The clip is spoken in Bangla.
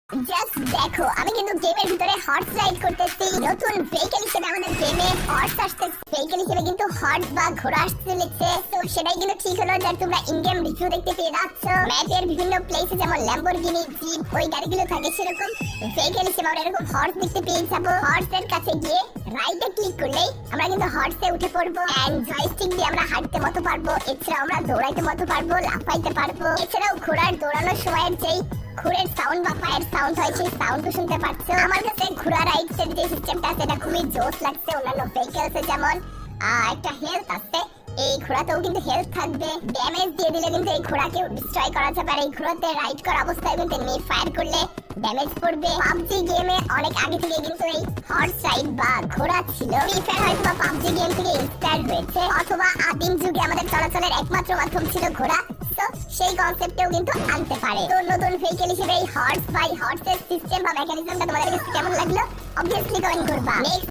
জাস্ট দেখো, আমি কিন্তু গেমের ভিতরে হর্স রাইড করতেছি। নতুন ভেহিকল হিসেবে আমাদের গেমে হর্স আসতেছে। ভেহিকল হিসেবে কিন্তু হর্স বা ঘোড়া আসতে চলেছে। তো সেটাই কিন্তু ঠিক হলো, যার তোমরা ইন গেম রিভিউ দেখতে পেয়ে যাচ্ছ। ম্যাপের বিভিন্ন প্লেসে যেমন ল্যাম্বরগিনি, জিপ, ওই গাড়িগুলো থাকে, সেরকম ভেহিকল হিসেবে আমরা এরকম হর্স দেখতে পেয়ে যাবো। হর্সের কাছে গিয়ে রাইটে ক্লিক করলেই আমরা কিন্তু হর্সে উঠে পড়বো। এন্ড জয়স্টিক দিয়ে আমরা হাঁটতে মতো পারবো। এছাড়াও আমরা দৌড়াইতে মতো পারবো, লাফাইতে পারবো। এছাড়াও ঘোড়ার দৌড়ানোর সময়ের যেই ঘোড়ার সাউন্ড বা পায়ের সাউন্ড হয়, সেই সাউন্ডও শুনতে পাচ্ছ। আমার কাছে ঘোড়া রাইডসের যে সিস্টেমটা আছে, এটা খুবই জোস লাগছে। অন্যান্য ভেহিকলসে যেমন একটা হেলথ আছে, এই ঘোড়াতেও কিন্তু হেলথ থাকবে। ড্যামেজ দিয়ে দিলে কিন্তু এই ঘোড়াকে ডিস্ট্রয় করা যাবে। আর এই ঘোড়াতে রাইড করা অবস্থায় কিন্তু এমনি ফায়ার করলে ড্যামেজ পড়বে। পাবজি গেমে অনেক আগে থেকে কিন্তু এই হর্স রাইড বা ঘোড়া ছিল। ফ্রি ফায়ার হয়তো বা পাবজি গেম থেকে ইন্সপায়ার হয়েছে, অথবা আদিম যুগে আমাদের চলাচলের একমাত্র মাধ্যম ছিল ঘোড়া। তো সেই কনসেপ্টেও কিন্তু আনতে পারে। তো নতুন ভেহিকল হিসেবে এই হর্স বা হর্সের সিস্টেম বা মেকানিজমটা তোমাদের কাছে কেমন লাগলো অবভিয়াসলি কমেন্ট করবা। নেক্সট